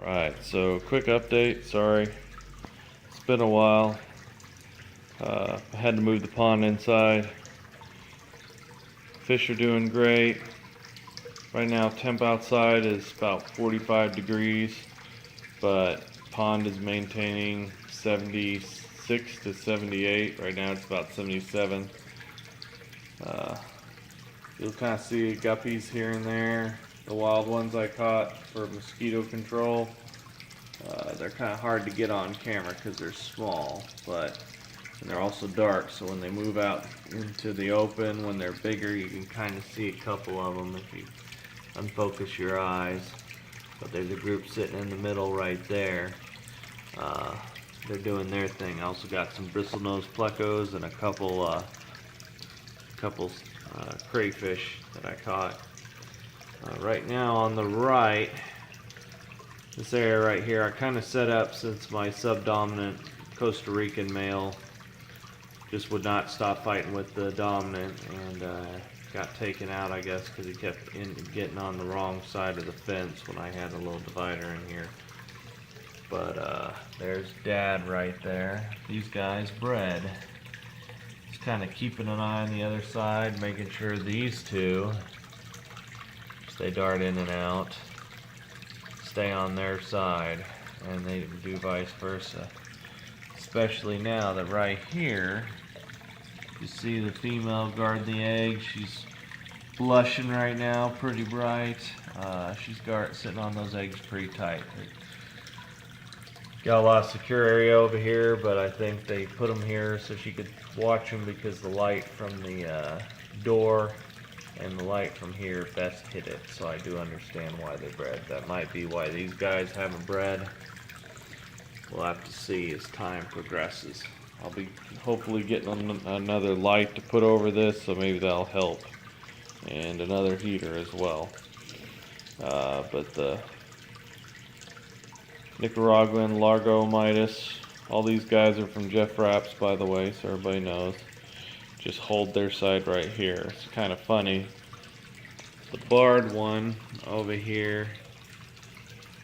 Alright, so quick update, sorry. It's been a while. I had to move the pond inside. Fish are doing great. Right now temp outside is about 45 degrees, but pond is maintaining 76 to 78. Right now it's about 77. You'll kind of see guppies here and there. The wild ones I caught for mosquito control. They're kind of hard to get on camera because they're small, and they're also dark, so when they move out into the open, when they're bigger, you can kind of see a couple of them if you unfocus your eyes. But there's a group sitting in the middle right there. They're doing their thing. I also got some bristlenose plecos and a couple crayfish that I caught. Right now on the right, this area right here, I kind of set up since my subdominant Costa Rican male just would not stop fighting with the dominant, and got taken out, I guess, because he kept getting on the wrong side of the fence when I had a little divider in here. But there's Dad right there. These guys bred. Just kind of keeping an eye on the other side, making sure these two, they dart in and out, stay on their side, and they do vice versa. Especially now that right here, you see the female guard the egg. She's blushing right now, pretty bright. She's sitting on those eggs pretty tight. Got a lot of secure area over here, but I think they put them here so she could watch them because the light from the door and the light from here best hit it. So I do understand why they bred. That might be why these guys haven't bred. We'll have to see as time progresses. I'll be hopefully getting another light to put over this, so maybe that'll help. And another heater as well. But the Nicaraguan Midas, all these guys are from Jeff Rapps, by the way, so everybody knows. Just hold their side right here. It's kind of funny. The barred one over here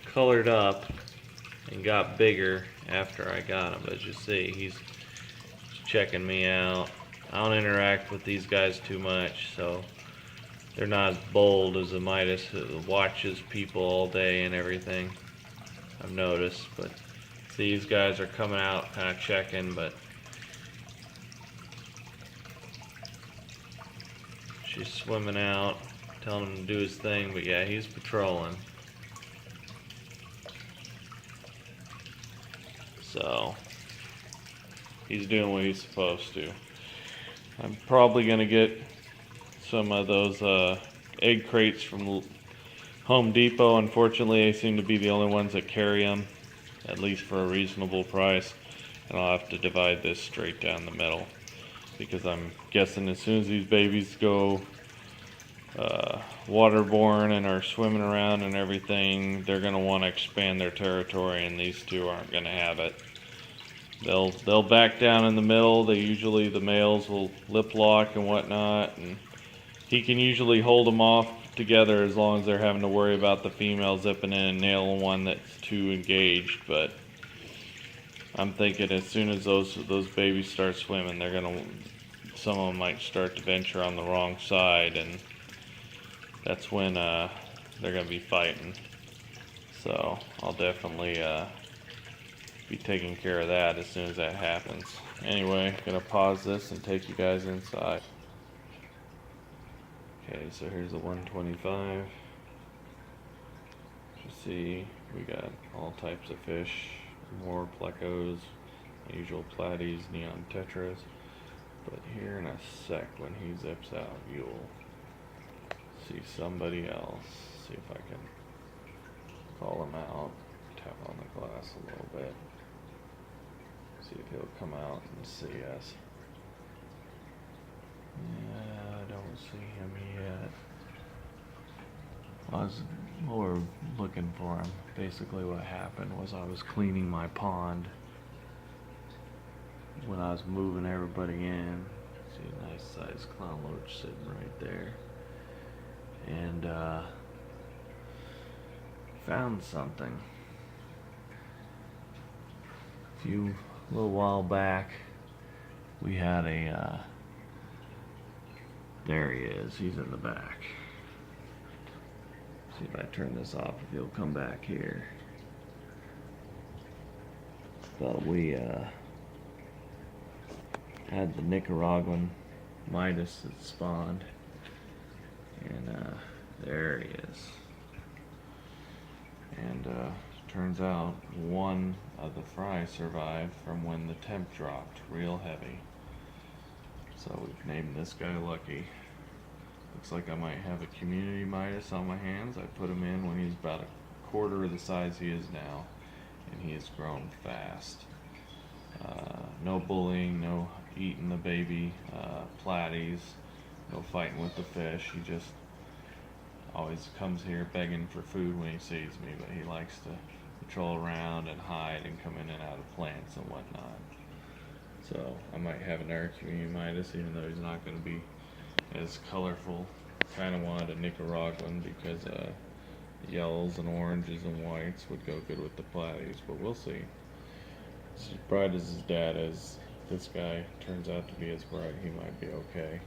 colored up and got bigger after I got him. As you see, he's checking me out. I don't interact with these guys too much, so they're not as bold as a Midas who watches people all day and everything, I've noticed. But these guys are coming out kind of checking, but she's swimming out, telling him to do his thing. But yeah, he's patrolling. So he's doing what he's supposed to. I'm probably gonna get some of those egg crates from Home Depot. Unfortunately, they seem to be the only ones that carry them, at least for a reasonable price. And I'll have to divide this straight down the middle, because I'm guessing as soon as these babies go waterborne and are swimming around and everything, they're going to want to expand their territory, and these two aren't going to have it. They'll back down in the middle. The males will lip lock and whatnot, and he can usually hold them off together as long as they're having to worry about the female zipping in and nailing one that's too engaged. But I'm thinking as soon as those babies start swimming, some of them might start to venture on the wrong side, and that's when they're gonna be fighting. So I'll definitely be taking care of that as soon as that happens. Anyway, gonna pause this and take you guys inside. Okay, so here's the 125. You see, we got all types of fish, more plecos, usual platies, neon tetras. But here in a sec, when he zips out, you'll see somebody else. See if I can call him out, tap on the glass a little bit. See if he'll come out and see us. Yeah, I don't see him yet. We're looking for him. Basically what happened was I was cleaning my pond when I was moving everybody in. See a nice sized clown loach sitting right there. And found something. A little while back, we had a, there he is, he's in the back. See if I turn this off, if he'll come back here. But we had the Nicaraguan Midas that spawned, and there he is. And turns out one of the fry survived from when the temp dropped real heavy. So we've named this guy Lucky. Looks like I might have a community Midas on my hands. I put him in when he's about a quarter of the size he is now, and he has grown fast. No bullying, no eating the baby platies, no fighting with the fish. He just always comes here begging for food when he sees me, but he likes to patrol around and hide and come in and out of plants and whatnot. So I might have another community Midas, even though he's not going to be as colorful. Kind of wanted a Nicaraguan because yellows and oranges and whites would go good with the platies, but we'll see. As bright as his dad is, this guy turns out to be as bright. He might be okay.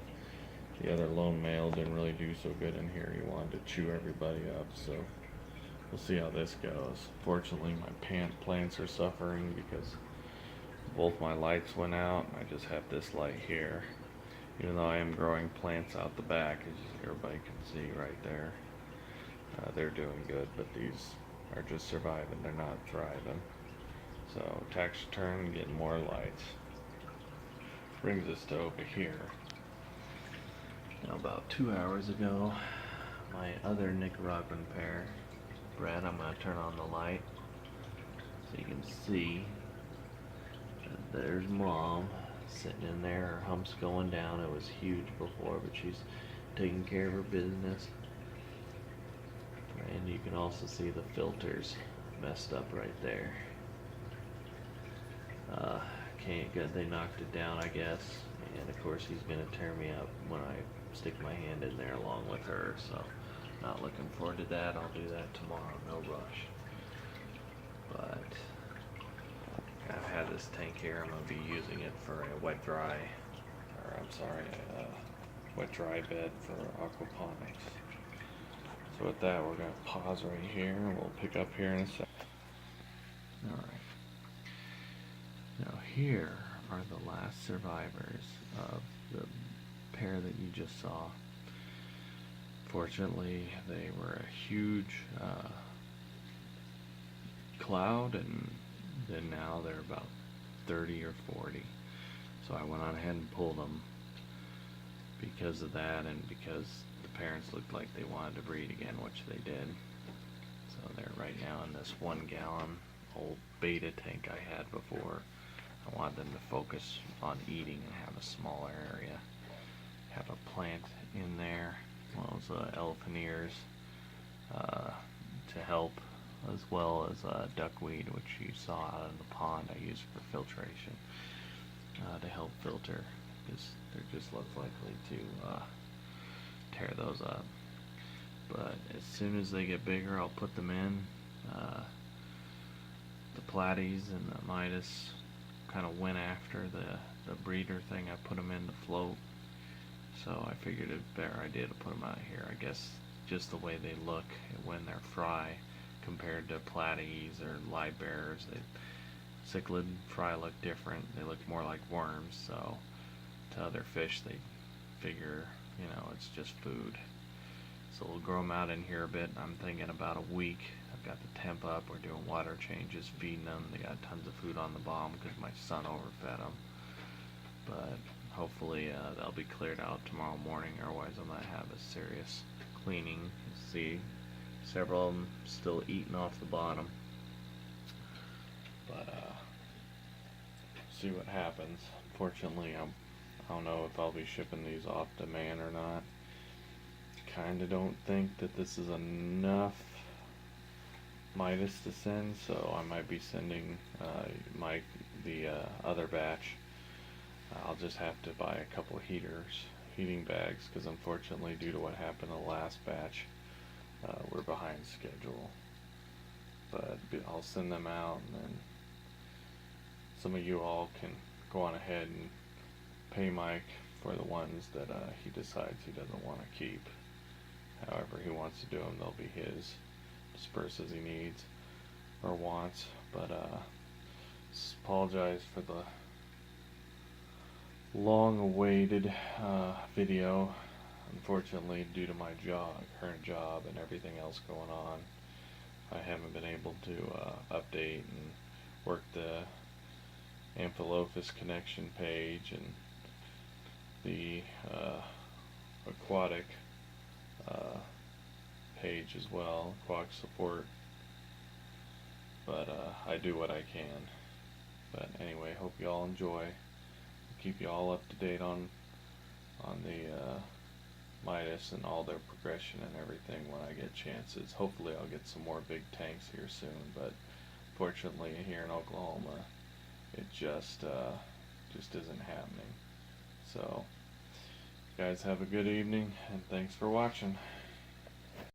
The other lone male didn't really do so good in here. He wanted to chew everybody up, so we'll see how this goes. Fortunately, my plants are suffering because both my lights went out. I just have this light here. Even though I am growing plants out the back, as everybody can see right there. They're doing good, but these are just surviving. They're not thriving. So tax return, getting more lights. Brings us to over here. Now about 2 hours ago, my other Nicaraguan pair bred. I'm going to turn on the light so you can see. There's Mom sitting in there, her hump's going down. It was huge before, but she's taking care of her business. And you can also see the filters messed up right there. Can't get, they knocked it down, I guess, and of course he's gonna tear me up when I stick my hand in there along with her, so not looking forward to that. I'll do that tomorrow, no rush. But I've had this tank here. I'm gonna be using it for a wet dry bed for aquaponics. So with that, we're gonna pause right here and we'll pick up here in a sec. Alright. Now here are the last survivors of the pair that you just saw. Fortunately, they were a huge cloud, and then now they're about 30 or 40. So I went on ahead and pulled them because of that, and because the parents looked like they wanted to breed again, which they did. So they're right now in this 1 gallon old beta tank I had before. I wanted them to focus on eating and have a smaller area. Have a plant in there, one of those elephant ears, to help, as well as duckweed, which you saw out in the pond. I use for filtration to help filter, because they're just less likely to tear those up. But as soon as they get bigger, I'll put them in. The platies and the Midas kind of went after the breeder thing. I put them in to float, so I figured it a better idea to put them out here. I guess just the way they look when they're fry compared to platies or live bears, cichlid fry look different. They look more like worms, so to other fish they figure, you know, it's just food. So we'll grow them out in here a bit. I'm thinking about a week. I've got the temp up. We're doing water changes, feeding them. They got tons of food on the bottom because my son overfed them. But hopefully they'll be cleared out tomorrow morning. Otherwise I might have a serious cleaning. You see several of them still eating off the bottom. But see what happens. Fortunately, I don't know if I'll be shipping these off to man or not. Kinda don't think that this is enough Midas to send, so I might be sending the other batch. I'll just have to buy a couple heating bags, because unfortunately, due to what happened in the last batch, we're behind schedule. But I'll send them out, and then some of you all can go on ahead and pay Mike for the ones that he decides he doesn't want to keep. However he wants to do them, they'll be his. Disperse as he needs or wants. But apologize for the long-awaited video. Unfortunately, due to my current job and everything else going on, I haven't been able to update and work the Amphilophus connection page and the aquatic page as well, aquatic support. But I do what I can. But anyway, hope you all enjoy. Keep you all up to date on the Midas and all their progression and everything when I get chances. Hopefully I'll get some more big tanks here soon, but fortunately here in Oklahoma it just isn't happening. So you guys have a good evening, and thanks for watching.